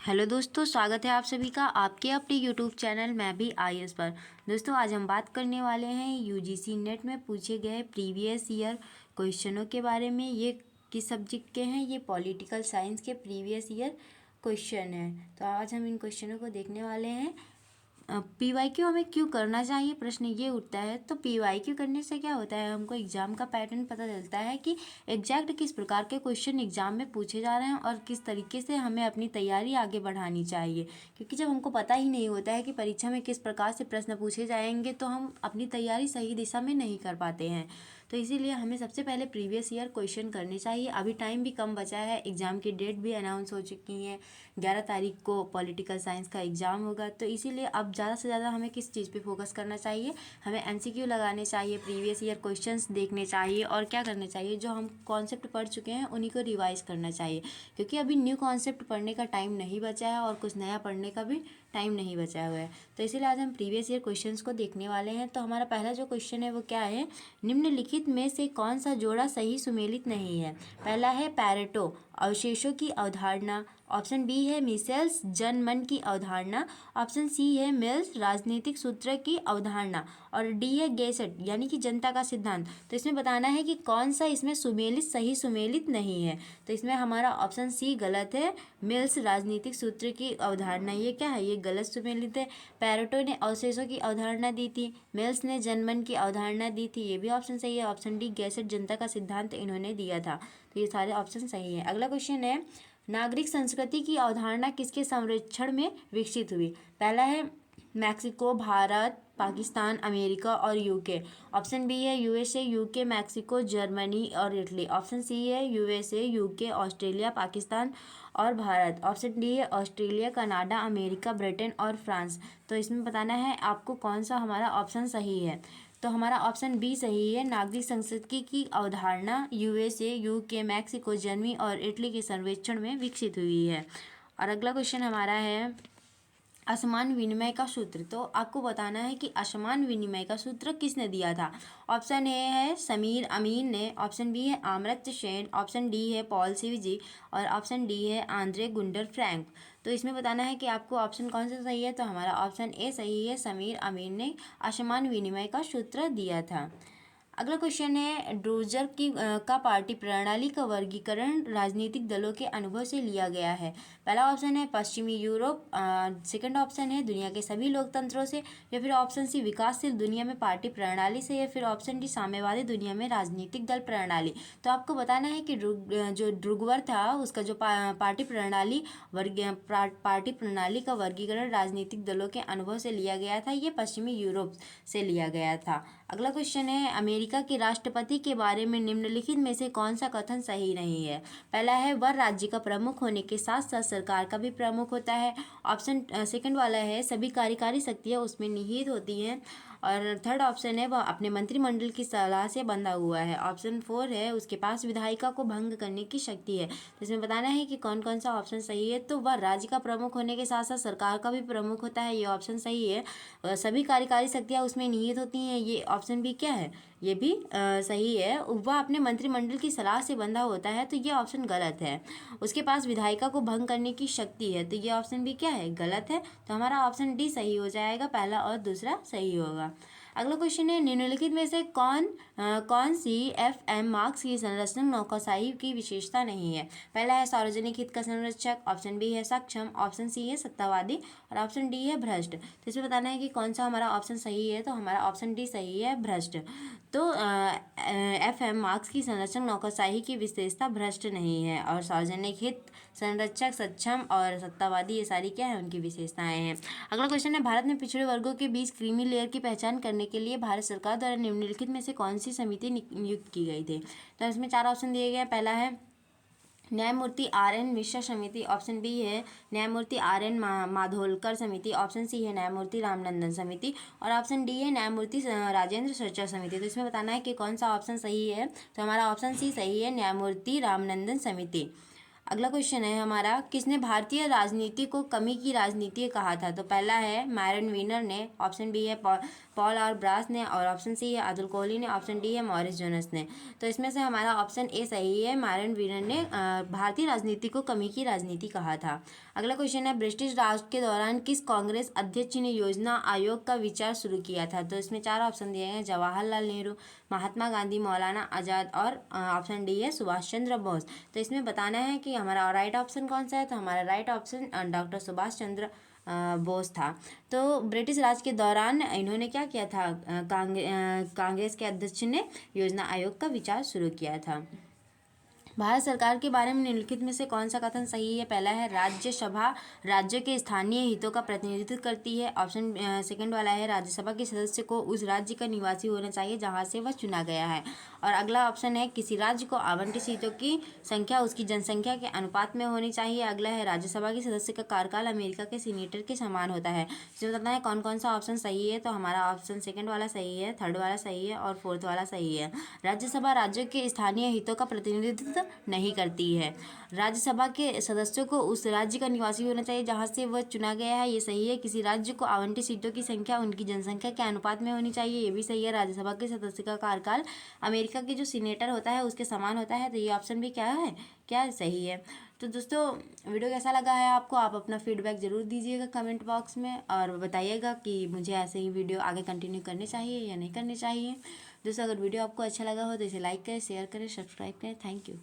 Hello दोस्तों, स्वागत है आप सभी का आपके अपने यूट्यूब चैनल मैं भी आईएएस पर। दोस्तों, आज हम बात करने वाले हैं यूजीसी नेट में पूछे गए प्रीवियस ईयर क्वेश्चनों के बारे में। ये किस सब्जेक्ट के हैं? ये पॉलिटिकल साइंस के प्रीवियस ईयर क्वेश्चन हैं। तो आज हम इन क्वेश्चनों को देखने वाले हैं। पीवाईक्यू हमें क्यों करना चाहिए, प्रश्न ये उठता है। तो पीवाईक्यू करने से क्या होता है, हमको एग्जाम का पैटर्न पता चलता है कि एग्जैक्ट किस प्रकार के क्वेश्चन एग्जाम में पूछे जा रहे हैं और किस तरीके से हमें अपनी तैयारी आगे बढ़ानी चाहिए। क्योंकि जब हमको पता ही नहीं होता है कि परीक्षा में किस प्रकार से प्रश्न पूछे जाएंगे तो हम अपनी तैयारी सही दिशा में नहीं कर पाते हैं। तो इसीलिए हमें सबसे पहले प्रीवियस ईयर क्वेश्चन करने चाहिए। अभी टाइम भी कम बचा है, एग्ज़ाम की डेट भी अनाउंस हो चुकी है। 11 तारीख को पॉलिटिकल साइंस का एग्ज़ाम होगा। तो इसीलिए अब ज़्यादा से ज़्यादा हमें किस चीज़ पे फोकस करना चाहिए, हमें एमसीक्यू लगाने चाहिए, प्रीवियस ईयर क्वेश्चंस देखने चाहिए और क्या करना चाहिए, जो हम कॉन्सेप्ट पढ़ चुके हैं उन्हीं को रिवाइज करना चाहिए। क्योंकि अभी न्यू कॉन्सेप्ट पढ़ने का टाइम नहीं बचा है और कुछ नया पढ़ने का भी टाइम नहीं बचा हुआ है। तो इसीलिए आज हम प्रीवियस ईयर क्वेश्चंस को देखने वाले हैं। तो हमारा पहला जो क्वेश्चन है वो क्या है, निम्नलिखित में से कौन सा जोड़ा सही सुमेलित नहीं है। पहला है पैरेटो अवशेषों की अवधारणा, ऑप्शन बी है मिसेल्स जनमन की अवधारणा, ऑप्शन सी है मिल्स राजनीतिक सूत्र की अवधारणा और डी है गैसेट यानी कि जनता का सिद्धांत। तो इसमें बताना है कि कौन सा इसमें सुमेलित सही सुमेलित नहीं है। तो इसमें हमारा ऑप्शन सी गलत है, मिल्स राजनीतिक सूत्र की अवधारणा ये क्या है, ये गलत सुमेलित है। पैरेटो ने अवशेषों की अवधारणा दी थी, मिल्स ने जनमन की अवधारणा दी थी, ये भी ऑप्शन सही है। ऑप्शन डी गैसेट जनता का सिद्धांत इन्होंने दिया था। तो ये सारे ऑप्शन सही है। अगला क्वेश्चन है, नागरिक संस्कृति की अवधारणा किसके संरक्षण में विकसित हुई। पहला है मैक्सिको, भारत, पाकिस्तान, अमेरिका और यूके। ऑप्शन बी है यूएसए, यूके, मैक्सिको, जर्मनी और इटली। ऑप्शन सी है यूएसए, यूके, ऑस्ट्रेलिया, पाकिस्तान और भारत। ऑप्शन डी है ऑस्ट्रेलिया, कनाडा, अमेरिका, ब्रिटेन और फ्रांस। तो इसमें बताना है आपको कौन सा हमारा ऑप्शन सही है। तो हमारा ऑप्शन बी सही है, नागरिक संस्कृति की अवधारणा यूएसए, यूके, मैक्सिको, जर्मनी और इटली के सर्वेक्षण में विकसित हुई है। और अगला क्वेश्चन हमारा है असमान विनिमय का सूत्र। तो आपको बताना है कि असमान विनिमय का सूत्र किसने दिया था। ऑप्शन ए है समीर अमीन ने, ऑप्शन बी है आमर्त्य सेन, ऑप्शन डी है पॉल सीवीजी और ऑप्शन डी है आंद्रे गुंडर फ्रैंक। तो इसमें बताना है कि आपको ऑप्शन कौन सा सही है। तो हमारा ऑप्शन ए सही है, समीर अमीन ने असमान विनिमय का सूत्र दिया था। अगला क्वेश्चन है ड्रूजर की का पार्टी प्रणाली का वर्गीकरण राजनीतिक दलों के अनुभव से लिया गया है। पहला ऑप्शन है पश्चिमी यूरोप, सेकंड ऑप्शन है दुनिया के सभी लोकतंत्रों से, या फिर ऑप्शन सी विकासशील दुनिया में पार्टी प्रणाली से, या फिर ऑप्शन डी साम्यवादी दुनिया में राजनीतिक दल प्रणाली। तो आपको बताना है कि जो ड्रूगवर था उसका जो पार्टी प्रणाली पार्टी प्रणाली का वर्गीकरण राजनीतिक दलों के अनुभव से लिया गया था, ये पश्चिमी यूरोप से लिया गया था। अगला क्वेश्चन है अमेरिका के राष्ट्रपति के बारे में निम्नलिखित में से कौन सा कथन सही नहीं है। पहला है वह राज्य का प्रमुख होने के साथ साथ सरकार का भी प्रमुख होता है। ऑप्शन सेकंड वाला है सभी कार्यकारी शक्तियां उसमें निहित होती हैं। और थर्ड ऑप्शन है वह अपने मंत्रिमंडल की सलाह से बंधा हुआ है। ऑप्शन फोर है उसके पास विधायिका को भंग करने की शक्ति है। तो इसमें बताना है कि कौन कौन सा ऑप्शन सही है। तो वह राज्य का प्रमुख होने के साथ साथ सरकार का भी प्रमुख होता है, ये ऑप्शन सही है। सभी कार्यकारी शक्तियां उसमें निहित होती हैं, ये ऑप्शन भी क्या है, ये भी सही है। वह अपने मंत्रिमंडल की सलाह से बंधा होता है, तो ये ऑप्शन गलत है। उसके पास विधायिका को भंग करने की शक्ति है, तो ये ऑप्शन भी क्या है, गलत है। तो हमारा ऑप्शन डी सही हो जाएगा, पहला और दूसरा सही होगा। अगला क्वेश्चन है निम्नलिखित में से कौन सी एफएम मार्क्स की संरचना नौकरशाही की विशेषता नहीं है। पहला है सार्वजनिक हित का संरक्षक, ऑप्शन बी है सक्षम, ऑप्शन सी है सत्तावादी और ऑप्शन डी है भ्रष्ट। तो इसमें बताना है कि कौन सा हमारा ऑप्शन सही है। तो हमारा ऑप्शन डी सही है, भ्रष्ट। तो एफएम मार्क्स की संरक्षक नौकरशाही की विशेषता भ्रष्ट नहीं है, और सार्वजनिक हित संरक्षक सक्षम और सत्तावादी ये सारी क्या है, उनकी विशेषताएं हैं। अगला क्वेश्चन है भारत में पिछड़े वर्गों के बीच क्रीमी लेयर की पहचान करने के लिए भारत सरकार द्वारा निम्नलिखित में से कौन सी समिति नियुक्त की गई थी। तो इसमें चार ऑप्शन दिए गए हैं। पहला है न्यायमूर्ति आर.एन. मिश्रा समिति, ऑप्शन बी है न्यायमूर्ति आर.एन. माधोलकर समिति, ऑप्शन सी है न्यायमूर्ति रामनंदन समिति और ऑप्शन डी है न्यायमूर्ति राजेंद्र सच्चर समिति। तो इसमें बताना है कि कौन सा ऑप्शन सही है। तो हमारा ऑप्शन सी सही है, न्यायमूर्ति रामनंदन समिति। अगला क्वेश्चन है हमारा, किसने भारतीय राजनीति को कमी की राजनीति कहा था? तो पहला है मैरन वीनर ने, ऑप्शन बी है पॉल आर ब्रास ने, और ऑप्शन सी है अतुल कोहली ने, ऑप्शन डी है मॉरिस जोनस ने। तो इसमें से हमारा ऑप्शन ए सही है, मैरन वीनर ने भारतीय राजनीति को कमी की राजनीति कहा था। अगला क्वेश्चन है, ब्रिटिश राज के दौरान किस कांग्रेस अध्यक्ष ने योजना आयोग का विचार शुरू किया था? तो इसमें 4 ऑप्शन दिए हैं, जवाहरलाल नेहरू, महात्मा गांधी, मौलाना आज़ाद, और ऑप्शन डी है सुभाष चंद्र बोस। तो इसमें बताना है कि हमारा राइट ऑप्शन कौन सा है। तो हमारा right option doctor Subhash Chandra Bose था। तो ब्रिटिश राज के दौरान इन्होंने क्या किया था, कांग्रेस के अध्यक्ष ने योजना आयोग का विचार शुरू किया था। भारत सरकार के बारे में निम्नलिखित में से कौन सा कथन सही है? पहला है, राज्यसभा राज्य के स्थानीय हितों का प्रतिनिधित्व करती है। ऑप्शन सेकंड वाला है, राज्यसभा के सदस्य को उस राज्य का निवासी होना चाहिए जहां से वह चुना गया है। और अगला ऑप्शन है, किसी राज्य को आवंटित सीटों की संख्या उसकी जनसंख्या के अनुपात में होनी चाहिए। अगला है, राज्यसभा के सदस्य का कार्यकाल अमेरिका के सीनेटर के समान होता है। इसमें बताना है कौन कौन सा ऑप्शन सही है। तो हमारा ऑप्शन सेकंड वाला सही है, थर्ड वाला सही है, और फोर्थ वाला सही है। राज्यसभा राज्य के स्थानीय हितों का प्रतिनिधित्व नहीं करती है। राज्यसभा के सदस्यों को उस राज्य का निवासी होना चाहिए जहां से वह चुना गया है, ये सही है। किसी राज्य को आवंटित सीटों की संख्या उनकी जनसंख्या के अनुपात में होनी चाहिए, ये भी सही है। राज्यसभा के सदस्य का कार्यकाल अमेरिका के जो सीनेटर होता है उसके समान होता है, तो ये ऑप्शन भी क्या है, क्या सही है। तो दोस्तों, वीडियो कैसा लगा है आपको? आप अपना फीडबैक ज़रूर दीजिएगा कमेंट बॉक्स में, और बताइएगा कि मुझे ऐसे ही वीडियो आगे कंटिन्यू करने चाहिए या नहीं करने चाहिए। दोस्तों, अगर वीडियो आपको अच्छा लगा हो तो इसे लाइक करें, शेयर करें, सब्सक्राइब करें। Thank you.